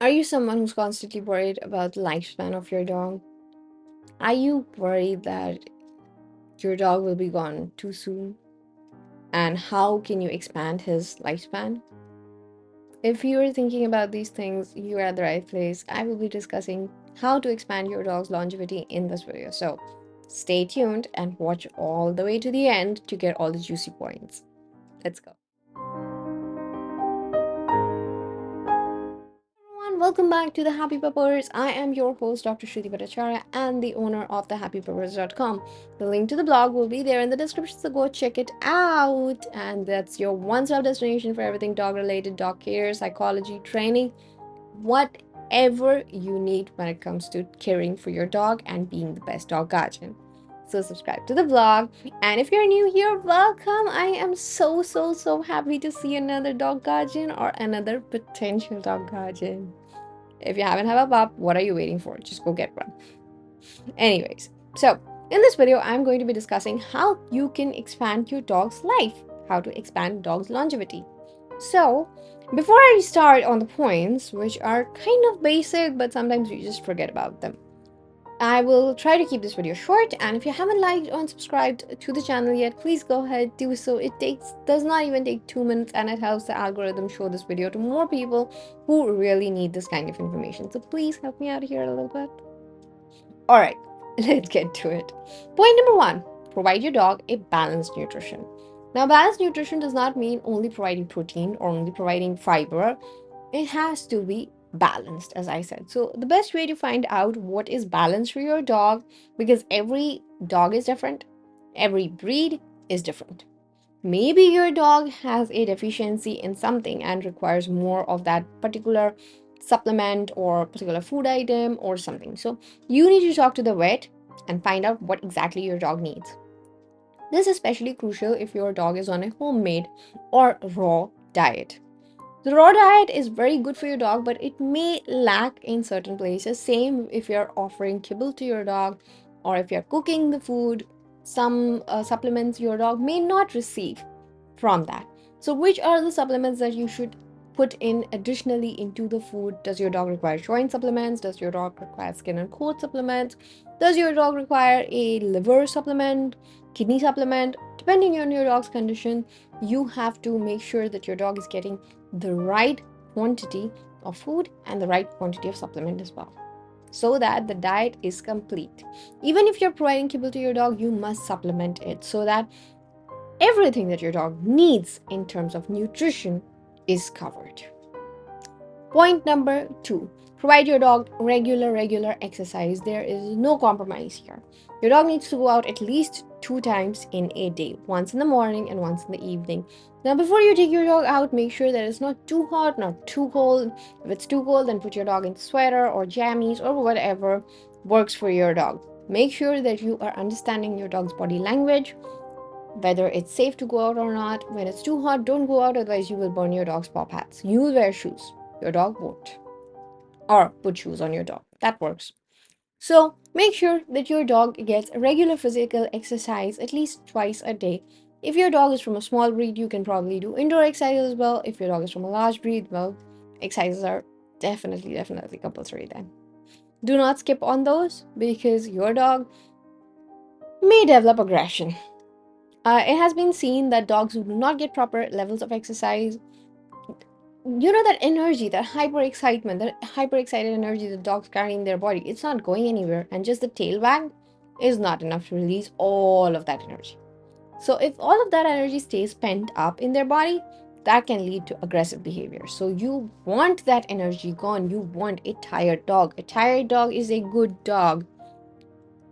Are you someone who's constantly worried about the lifespan of your dog? Are you worried that your dog will be gone too soon? And how can you expand his lifespan? If you're thinking about these things, you're at the right place. I will be discussing how to expand your dog's longevity in this video. So stay tuned and watch all the way to the end to get all the juicy points. Let's go. Everyone, welcome back to the Happy Peppers. I am your host, Dr. Shruti Bhattacharya, and the owner of the happypeppers.com. The link to the blog will be there in the description, so go check it out. And that's your one-stop destination for everything dog-related, dog care, psychology, training, whatever you need when it comes to caring for your dog and being the best dog guardian. So subscribe to the vlog, and if you're new here, welcome. I am so happy to see another dog guardian or another potential dog guardian. If you haven't have a pup, what are you waiting for? Just go get one. Anyways, so in this video, I'm going to be discussing how you can expand your dog's life, how to expand dog's longevity. So, before I start on the points, which are kind of basic, but sometimes you just forget about them, I will try to keep this video short. And if you haven't liked or subscribed to the channel yet, please go ahead, do so. It does not even take 2 minutes, and it helps the algorithm show this video to more people who really need this kind of information. So please help me out here a little bit. All right, let's get to it. Point number one: provide your dog a balanced nutrition. Now, balanced nutrition does not mean only providing protein or only providing fiber. It has to be balanced, as I said. So, the best way to find out what is balanced for your dog, because every dog is different, every breed is different. Maybe your dog has a deficiency in something and requires more of that particular supplement or particular food item or something. So, you need to talk to the vet and find out what exactly your dog needs. This is especially crucial if your dog is on a homemade or raw diet. The raw diet is very good for your dog, but it may lack in certain places. Same if you're offering kibble to your dog or if you're cooking the food, some supplements your dog may not receive from that. So, which are the supplements that you should put in additionally into the food? Does your dog require joint supplements? Does your dog require skin and coat supplements? Does your dog require a liver supplement, kidney supplement? Depending on your dog's condition, you have to make sure that your dog is getting the right quantity of food and the right quantity of supplement as well, so that the diet is complete. Even if you're providing kibble to your dog, you must supplement it so that everything that your dog needs in terms of nutrition is covered. Point number two: provide your dog regular exercise. There is no compromise here. Your dog needs to go out at least 2 times in a day, once in the morning and once in the evening. Now, before you take your dog out, make sure that it's not too hot, not too cold. If it's too cold, then put your dog in sweater or jammies or whatever works for your dog. Make sure that you are understanding your dog's body language, whether it's safe to go out or not. When it's too hot, don't go out, otherwise you will burn your dog's paw pads. You will wear shoes, your dog won't. Or put shoes on your dog. That works. So make sure that your dog gets regular physical exercise at least twice a day. If your dog is from a small breed, you can probably do indoor exercise as well. If your dog is from a large breed, well, exercises are definitely compulsory then. Do not skip on those because your dog may develop aggression. It has been seen that dogs who do not get proper levels of exercise, that energy, that hyper excitement, that hyper excited energy the dogs carry in their body, it's not going anywhere, and just the tail wag is not enough to release all of that energy. So if all of that energy stays pent up in their body, that can lead to aggressive behavior. So you want that energy gone. You want a tired dog. A tired dog is a good dog.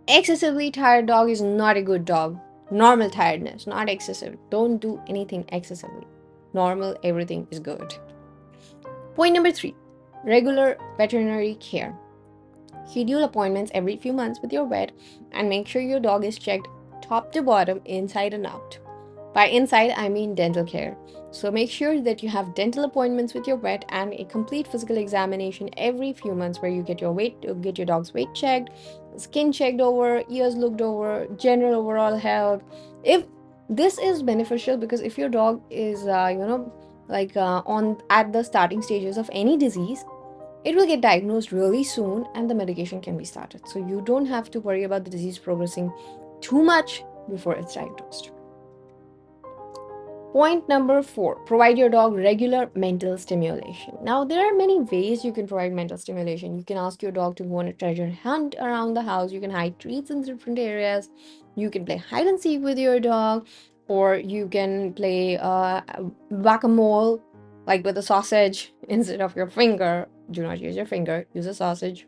Excessively tired dog is not a good dog. Normal tiredness, not excessive. Don't do anything excessively. Normal, everything is good. Point number three: regular veterinary care. Schedule appointments every few months with your vet and make sure your dog is checked top to bottom, inside and out. By inside, I mean dental care. So make sure that you have dental appointments with your vet and a complete physical examination every few months where you get your dog's weight checked, skin checked over, ears looked over, general overall health. If this is beneficial, because if your dog is on at the starting stages of any disease, It will get diagnosed really soon and the medication can be started. So you don't have to worry about the disease progressing too much before it's diagnosed. Point number 4, provide your dog regular mental stimulation. Now, there are many ways you can provide mental stimulation. You can ask your dog to go on a treasure hunt around the house. You can hide treats in different areas. You can play hide and seek with your dog, or you can play whack-a-mole, like with a sausage instead of your finger. Do not use your finger, use a sausage.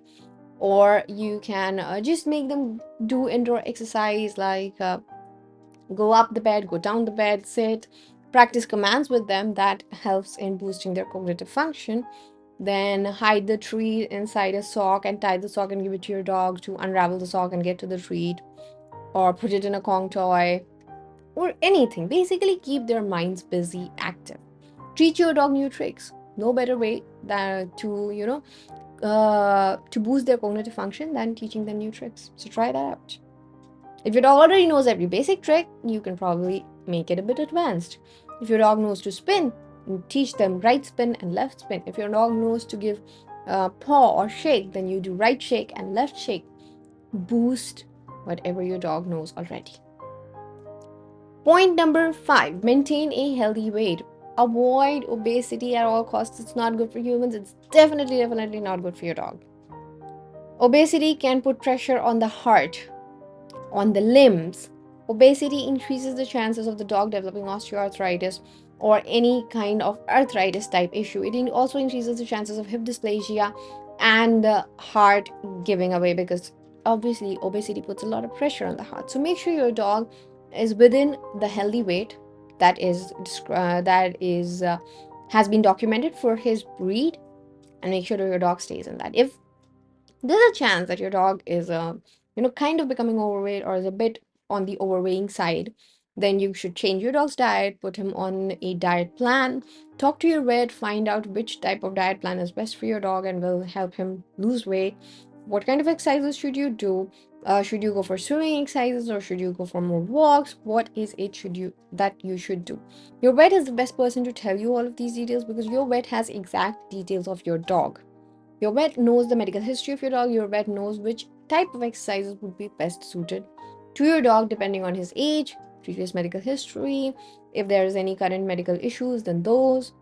Or you can just make them do indoor exercise like go up the bed, go down the bed, sit, practice commands with them. That helps in boosting their cognitive function. Then hide the treat inside a sock and tie the sock and give it to your dog to unravel the sock and get to the treat, or put it in a Kong toy, or anything. Basically, keep their minds busy, active. Teach your dog new tricks. No better way than to boost their cognitive function than teaching them new tricks. So try that out. If your dog already knows every basic trick, you can probably make it a bit advanced. If your dog knows to spin, you teach them right spin and left spin. If your dog knows to give paw or shake, then you do right shake and left shake. Boost whatever your dog knows already. Point number 5, maintain a healthy weight. Avoid obesity at all costs. It's not good for humans. It's definitely not good for your dog. Obesity can put pressure on the heart, on the limbs. Obesity increases the chances of the dog developing osteoarthritis or any kind of arthritis type issue. It also increases the chances of hip dysplasia and the heart giving away, because obviously obesity puts a lot of pressure on the heart. So make sure your dog is within the healthy weight that has been documented for his breed, and make sure that your dog stays in that. If there's a chance that your dog is kind of becoming overweight or is a bit on the overweighing side, then you should change your dog's diet, put him on a diet plan, talk to your vet, find out which type of diet plan is best for your dog and will help him lose weight. What kind of exercises should you do? Should you go for swimming exercises or should you go for more walks? What is it that you should do? Your vet is the best person to tell you all of these details, because your vet has exact details of your dog. Your vet knows the medical history of your dog. Your vet knows which type of exercises would be best suited to your dog depending on his age, previous medical history. If there is any current medical issues, then those.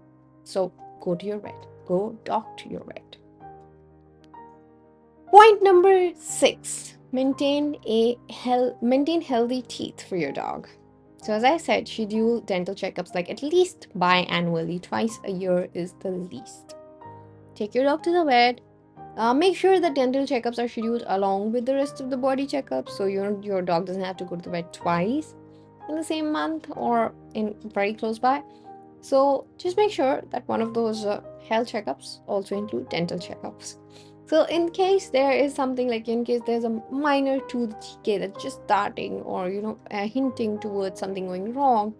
So go to your vet. Go talk to your vet. Point number 6, maintain healthy teeth for your dog. So as I said, schedule dental checkups like at least biannually, twice a year is the least. Take your dog to the vet. Make sure that dental checkups are scheduled along with the rest of the body checkups, so your dog doesn't have to go to the vet twice in the same month or in very close by. So just make sure that one of those health checkups also include dental checkups. So in case there is something like, in case there's a minor tooth decay that's just starting, or hinting towards something going wrong,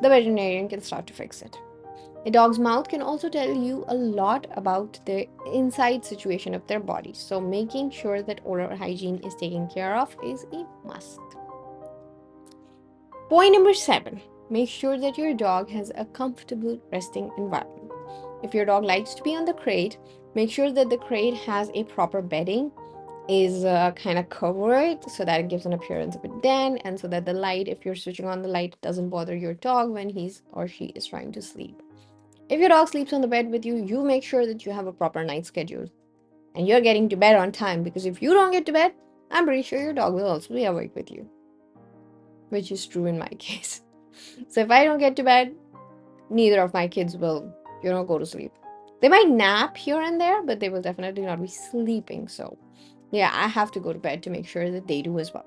the veterinarian can start to fix it. A dog's mouth can also tell you a lot about the inside situation of their body, so making sure that oral hygiene is taken care of is a must. Point number 7, make sure that your dog has a comfortable resting environment. If your dog likes to be on the crate, make sure that the crate has a proper bedding, is kind of covered so that it gives an appearance of a den, and so that the light, if you're switching on the light, doesn't bother your dog when he's or she is trying to sleep. If your dog sleeps on the bed with you, you make sure that you have a proper night schedule and you're getting to bed on time, because if you don't get to bed, I'm pretty sure your dog will also be awake with you, which is true in my case. So if I don't get to bed, neither of my kids will, go to sleep. They might nap here and there, but they will definitely not be sleeping. So yeah, I have to go to bed to make sure that they do as well.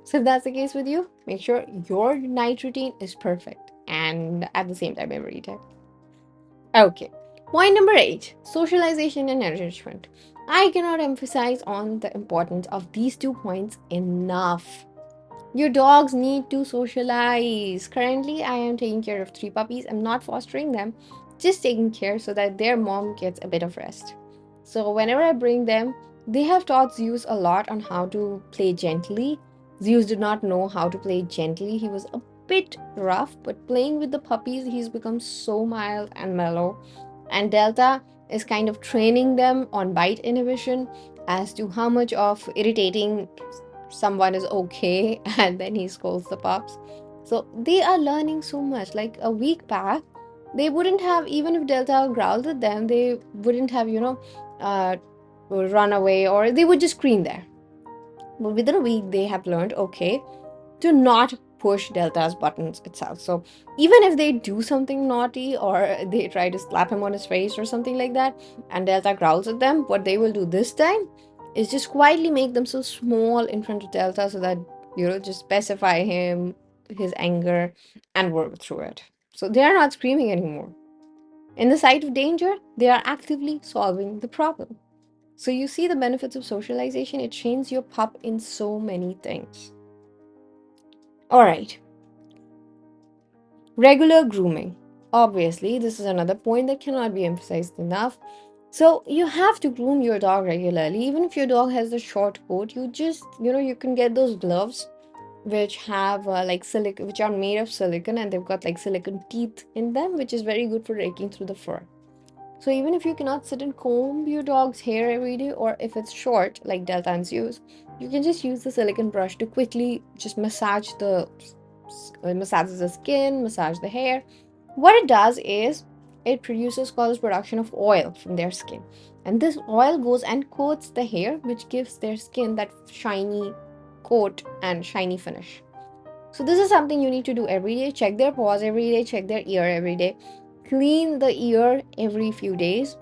So if that's the case with you, make sure your night routine is perfect and at the same time every day. Okay. Point number 8, socialization and enrichment. I cannot emphasize on the importance of these 2 points enough. Your dogs need to socialize. Currently, I am taking care of 3 puppies. I'm not fostering them, just taking care so that their mom gets a bit of rest. So whenever I bring them, they have taught Zeus a lot on how to play gently. Zeus did not know how to play gently. He was a bit rough, but playing with the puppies, he's become so mild and mellow. And Delta, is kind of training them on bite inhibition as to how much of irritating someone is okay, and then he scolds the pups. So they are learning so much. Like a week back, they wouldn't have, even if Delta growled at them, they wouldn't have, uh, run away, or they would just scream there. But within a week, they have learned, okay, to not push Delta's buttons itself. So even if they do something naughty, or they try to slap him on his face or something like that, and Delta growls at them, what they will do this time is just quietly make them so small in front of Delta so that, just specify him, his anger, and work through it. So they are not screaming anymore. In the sight of danger, they are actively solving the problem. So you see the benefits of socialization. It trains your pup in so many things. All right. Regular grooming. Obviously, this is another point that cannot be emphasized enough. So you have to groom your dog regularly. Even if your dog has a short coat, you can get those gloves which have which are made of silicone, and they've got like silicone teeth in them, which is very good for raking through the fur. So even if you cannot sit and comb your dog's hair every day, or if it's short, like Deltans use, you can just use the silicone brush to quickly just massage the skin, massage the hair. What it does is it causes production of oil from their skin, and this oil goes and coats the hair, which gives their skin that shiny coat and shiny finish. So this is something you need to do every day. Check their paws every day, check their ear every day, clean the ear every few days.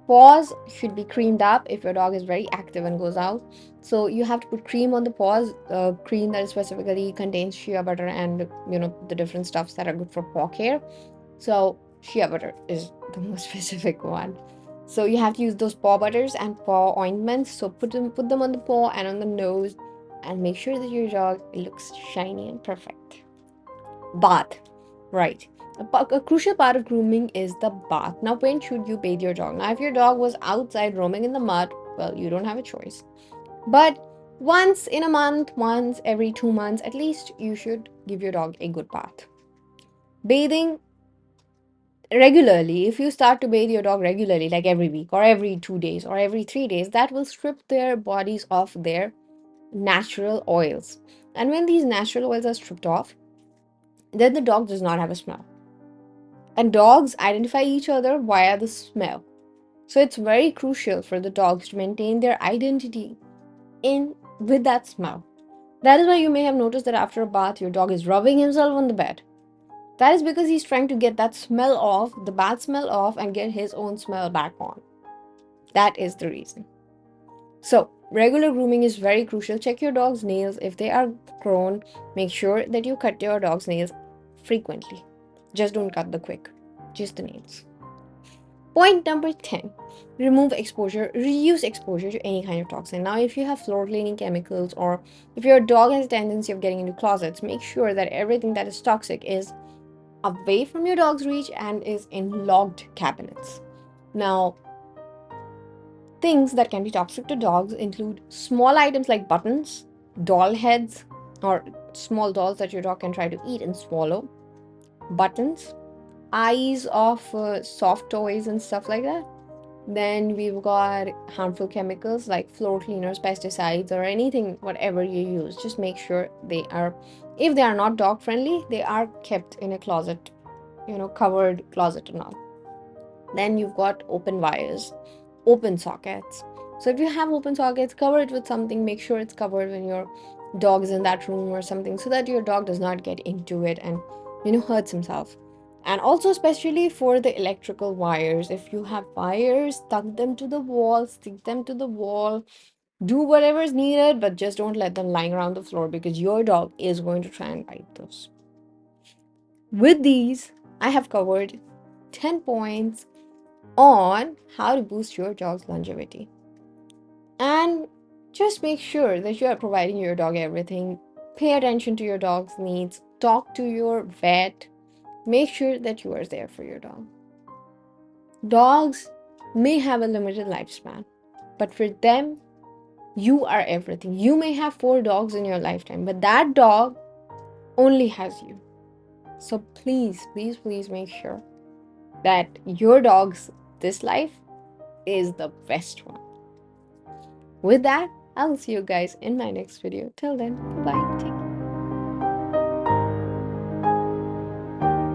Paws should be creamed up if your dog is very active and goes out. So you have to put cream on the paws, cream that specifically contains shea butter and the different stuffs that are good for paw care. So shea butter is the most specific one. So you have to use those paw butters and paw ointments. So put them on the paw and on the nose, and make sure that your dog looks shiny and perfect. Bath, right? A crucial part of grooming is the bath. Now, when should you bathe your dog? Now, if your dog was outside roaming in the mud, well, you don't have a choice. But once in a month, once every 2 months, at least you should give your dog a good bath. Bathing regularly, if you start to bathe your dog regularly, like every week or every 2 days or every 3 days, that will strip their bodies of their natural oils. And when these natural oils are stripped off, then the dog does not have a smell. And dogs identify each other via the smell. So it's very crucial for the dogs to maintain their identity in with that smell. That is why you may have noticed that after a bath, your dog is rubbing himself on the bed. That is because he's trying to get that smell off, the bad smell off, and get his own smell back on. That is the reason. So, regular grooming is very crucial. Check your dog's nails. If they are grown, make sure that you cut your dog's nails frequently. Just don't cut the quick, just the nails. Point number 10. Reduce exposure to any kind of toxin. Now, if you have floor cleaning chemicals, or if your dog has a tendency of getting into closets, make sure that everything that is toxic is away from your dog's reach and is in locked cabinets. Now, things that can be toxic to dogs include small items like buttons, doll heads, or small dolls that your dog can try to eat and swallow, buttons, eyes of soft toys and stuff like that. Then we've got harmful chemicals like floor cleaners, pesticides, or anything, whatever you use. Just make sure if they are not dog friendly, they are kept in a closet, covered closet or not. Then you've got open wires, open sockets. So if you have open sockets, cover it with something. Make sure it's covered when your dog is in that room or something, so that your dog does not get into it and hurts himself. And also, especially for the electrical wires, if you have wires, tuck them to the wall, stick them to the wall, do whatever is needed, but just don't let them lying around the floor, because your dog is going to try and bite those. With these, I have covered 10 points on how to boost your dog's longevity. And just make sure that you are providing your dog everything. Pay attention to your dog's needs. Talk to your vet. Make sure that you are there for your dog. Dogs may have a limited lifespan, but for them, you are everything. You may have 4 dogs in your lifetime, but that dog only has you. So please, please, please make sure that your dog's this life is the best one. With that, I'll see you guys in my next video. Till then, bye. Take care.